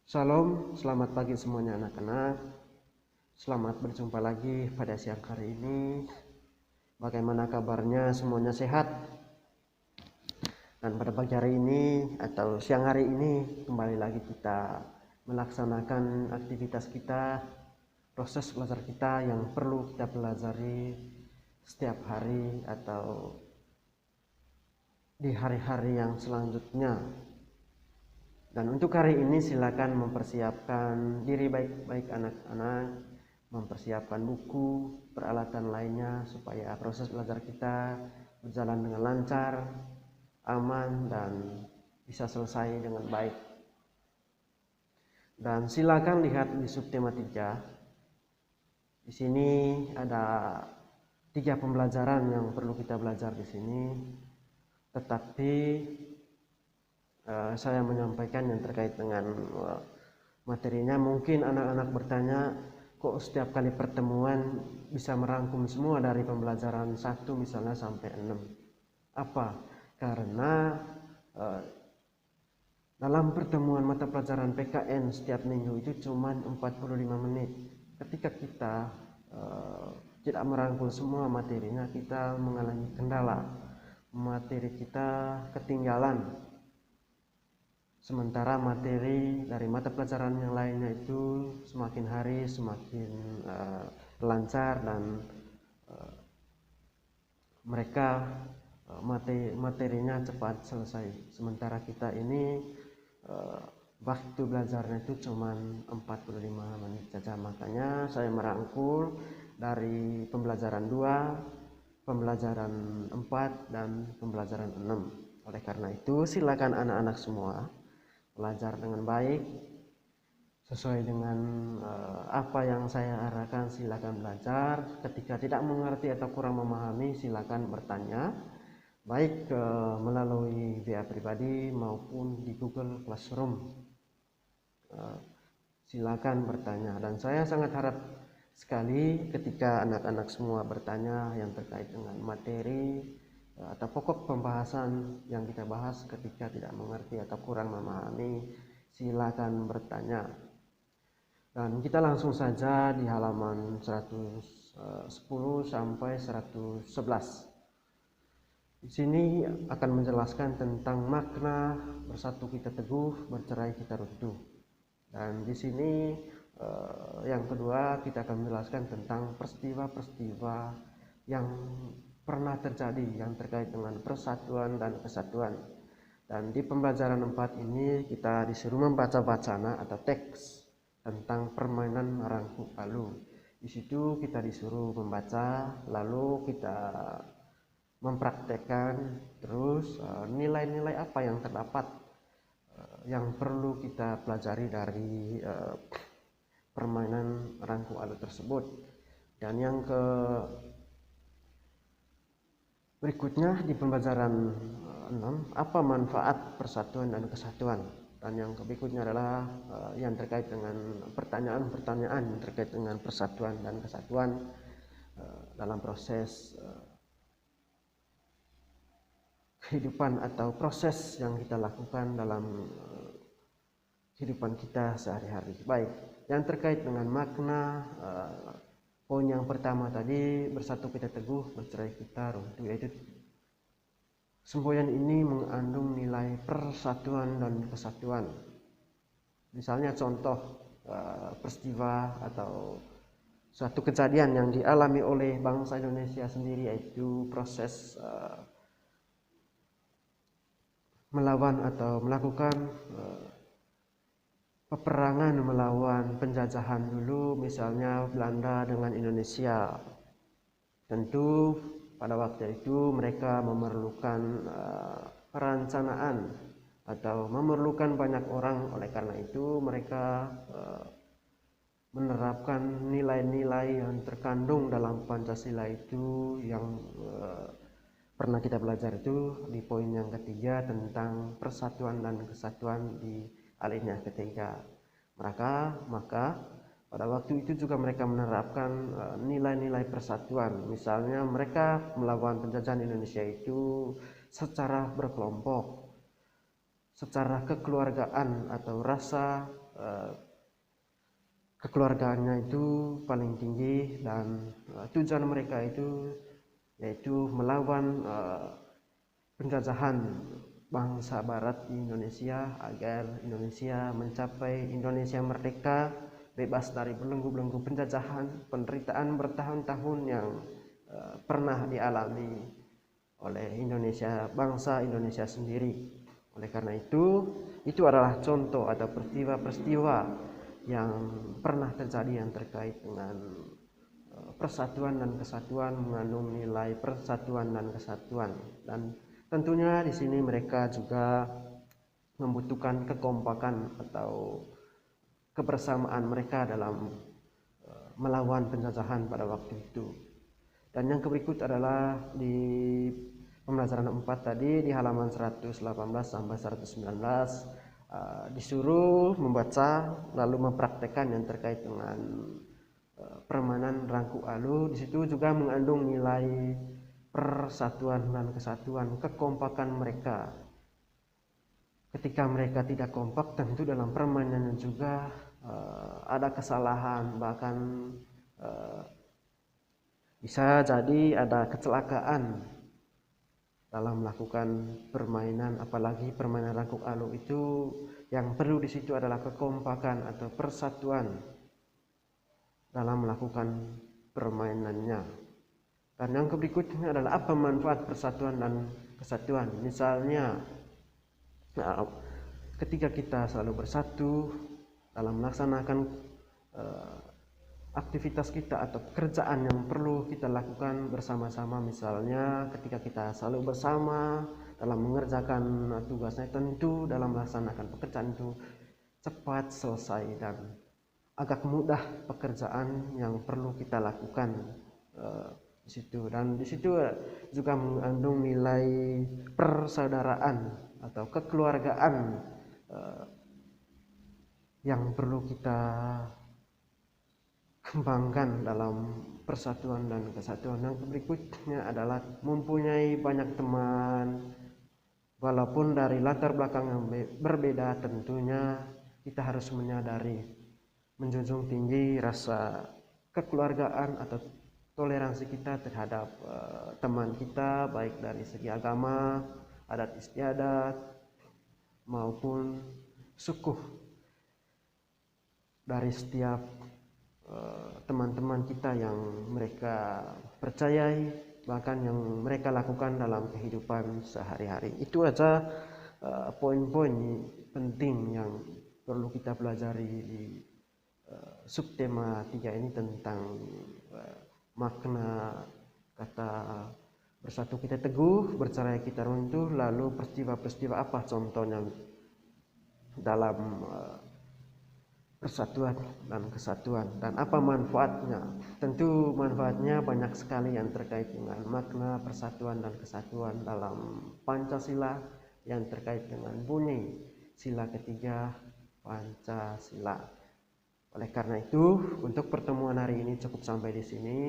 Shalom, selamat pagi semuanya anak-anak. Selamat berjumpa lagi pada siang hari ini. Bagaimana kabarnya? Semuanya sehat? Dan pada pagi hari ini atau siang hari ini kembali lagi kita melaksanakan aktivitas kita, proses belajar kita yang perlu kita pelajari setiap hari atau di hari-hari yang selanjutnya. Dan untuk hari ini silakan mempersiapkan diri baik-baik anak-anak, mempersiapkan buku, peralatan lainnya supaya proses belajar kita berjalan dengan lancar, aman, dan bisa selesai dengan baik. Dan silakan lihat di subtema 3. Di sini ada 3 pembelajaran yang perlu kita belajar di sini. Tetapi saya menyampaikan yang terkait dengan materinya. Mungkin anak-anak bertanya, kok setiap kali pertemuan bisa merangkum semua dari pembelajaran 1 misalnya sampai 6. Apa? Karena dalam pertemuan mata pelajaran PKN setiap minggu itu cuma 45 menit. Ketika kita tidak merangkum semua materinya, kita mengalami kendala. Materi kita ketinggalan. Sementara materi dari mata pelajaran yang lainnya itu semakin hari semakin lancar dan mereka materinya cepat selesai. Sementara kita ini waktu belajarnya itu cuma 45 menit saja. Makanya saya merangkul dari pembelajaran 2, pembelajaran 4, dan pembelajaran 6. Oleh karena itu silakan anak-anak semua belajar dengan baik sesuai dengan apa yang saya arahkan. Silakan belajar. Ketika tidak mengerti atau kurang memahami, silakan bertanya baik melalui WA pribadi maupun di Google Classroom. Silakan bertanya, dan saya sangat harap sekali ketika anak-anak semua bertanya yang terkait dengan materi atau pokok pembahasan yang kita bahas. Ketika tidak mengerti atau kurang memahami, silakan bertanya. Dan kita langsung saja di halaman 110 sampai 111. Di sini akan menjelaskan tentang makna bersatu kita teguh, bercerai kita runtuh. Dan di sini yang kedua kita akan menjelaskan tentang peristiwa-peristiwa yang pernah terjadi yang terkait dengan persatuan dan kesatuan. Dan di pembelajaran 4 ini kita disuruh membaca bacana atau teks tentang permainan rangku palu. Di situ kita disuruh membaca, lalu kita mempraktekkan terus nilai-nilai apa yang terdapat yang perlu kita pelajari dari permainan rangku alu tersebut. Dan yang berikutnya di pembelajaran 6, apa manfaat persatuan dan kesatuan. Dan yang berikutnya adalah yang terkait dengan pertanyaan-pertanyaan yang terkait dengan persatuan dan kesatuan dalam proses kehidupan atau proses yang kita lakukan dalam kehidupan kita sehari-hari. Baik, yang terkait dengan makna, poin yang pertama tadi, bersatu kita teguh, bercerai kita runtuh, yaitu semboyan ini mengandung nilai persatuan dan kesatuan. Misalnya contoh peristiwa atau suatu kejadian yang dialami oleh bangsa Indonesia sendiri, yaitu proses melawan atau melakukan peperangan melawan penjajahan dulu, misalnya Belanda dengan Indonesia. Tentu pada waktu itu mereka memerlukan perencanaan atau memerlukan banyak orang. Oleh karena itu mereka menerapkan nilai-nilai yang terkandung dalam Pancasila itu yang pernah kita belajar itu di poin yang ketiga tentang persatuan dan kesatuan di alinea ketiga. Maka pada waktu itu juga mereka menerapkan nilai-nilai persatuan. Misalnya mereka melawan penjajahan Indonesia itu secara berkelompok, secara kekeluargaan atau rasa kekeluargaannya itu paling tinggi, dan tujuan mereka itu yaitu melawan penjajahan bangsa barat di Indonesia agar Indonesia mencapai Indonesia merdeka, bebas dari belenggu-belenggu penjajahan, penderitaan bertahun-tahun yang pernah dialami oleh Indonesia, bangsa Indonesia sendiri. Oleh karena itu adalah contoh atau peristiwa-peristiwa yang pernah terjadi yang terkait dengan persatuan dan kesatuan, mengandung nilai persatuan dan kesatuan. Dan tentunya di sini mereka juga membutuhkan kekompakan atau kebersamaan mereka dalam melawan penjajahan pada waktu itu. Dan yang berikut adalah di pembelajaran 4 tadi di halaman 118 sampai 119 disuruh membaca lalu mempraktekkan yang terkait dengan permainan rangku alu. Di situ juga mengandung nilai persatuan dan kesatuan, kekompakan mereka. Ketika mereka tidak kompak, tentu dalam permainannya juga ada kesalahan, bahkan bisa jadi ada kecelakaan dalam melakukan permainan, apalagi permainan rangku alu itu yang perlu di situ adalah kekompakan atau persatuan dalam melakukan permainannya. Dan yang berikutnya adalah apa manfaat persatuan dan kesatuan. Misalnya, ketika kita selalu bersatu dalam melaksanakan aktivitas kita atau pekerjaan yang perlu kita lakukan bersama-sama, misalnya ketika kita selalu bersama dalam mengerjakan tugasnya, tentu dalam melaksanakan pekerjaan itu cepat selesai dan agak mudah pekerjaan yang perlu kita lakukan di situ. Dan di situ juga mengandung nilai persaudaraan atau kekeluargaan yang perlu kita kembangkan dalam persatuan dan kesatuan. Yang berikutnya adalah mempunyai banyak teman. Walaupun dari latar belakang yang berbeda, tentunya kita harus menyadari, menjunjung tinggi rasa kekeluargaan atau toleransi kita terhadap teman kita, baik dari segi agama, adat istiadat, maupun suku dari setiap teman-teman kita yang mereka percayai, bahkan yang mereka lakukan dalam kehidupan sehari-hari. Itu aja poin-poin penting yang perlu kita pelajari di subtema 3 ini tentang makna kata bersatu kita teguh, bercerai kita runtuh, lalu peristiwa-peristiwa apa contohnya dalam persatuan dan kesatuan, dan apa manfaatnya. Tentu manfaatnya banyak sekali yang terkait dengan makna persatuan dan kesatuan dalam Pancasila, yang terkait dengan bunyi sila ketiga Pancasila. Oleh karena itu, untuk pertemuan hari ini cukup sampai di sini.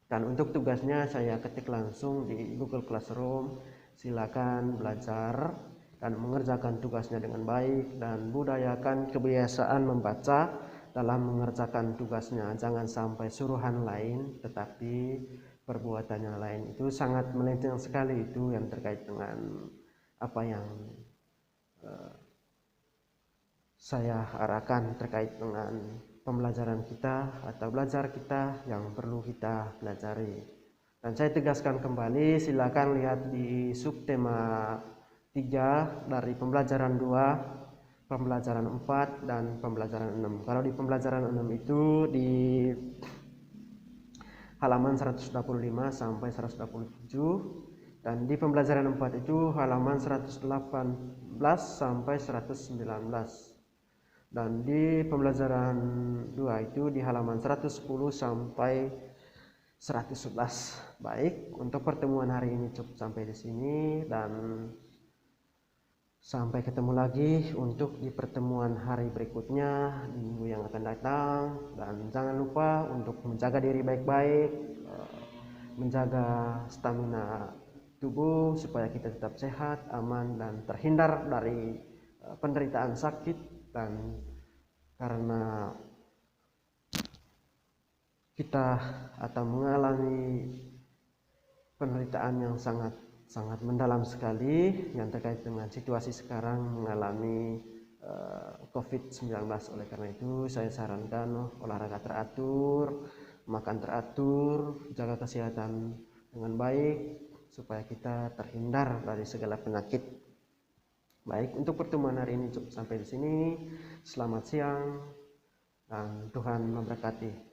Dan untuk tugasnya saya ketik langsung di Google Classroom. Silakan belajar dan mengerjakan tugasnya dengan baik, dan budayakan kebiasaan membaca dalam mengerjakan tugasnya. Jangan sampai suruhan lain tetapi perbuatannya lain. Itu sangat melenceng sekali, itu yang terkait dengan apa yang saya arahkan terkait dengan pembelajaran kita atau belajar kita yang perlu kita pelajari. Dan saya tegaskan kembali, silakan lihat di subtema 3 dari pembelajaran 2, pembelajaran 4, dan pembelajaran 6. Kalau di pembelajaran 6 itu di halaman 125 sampai 127, dan di pembelajaran 4 itu halaman 118 sampai 119. Dan di pembelajaran 2 itu di halaman 110 sampai 111. Baik, untuk pertemuan hari ini cukup sampai di sini, dan sampai ketemu lagi untuk di pertemuan hari berikutnya di minggu yang akan datang. Dan jangan lupa untuk menjaga diri baik-baik, menjaga stamina tubuh supaya kita tetap sehat, aman, dan terhindar dari penderitaan sakit dan karena kita atau mengalami penderitaan yang sangat mendalam sekali yang terkait dengan situasi sekarang mengalami COVID-19. Oleh karena itu saya sarankan olahraga teratur, makan teratur, jaga kesehatan dengan baik supaya kita terhindar dari segala penyakit. Baik, untuk pertemuan hari ini cukup sampai di sini. Selamat siang dan Tuhan memberkati.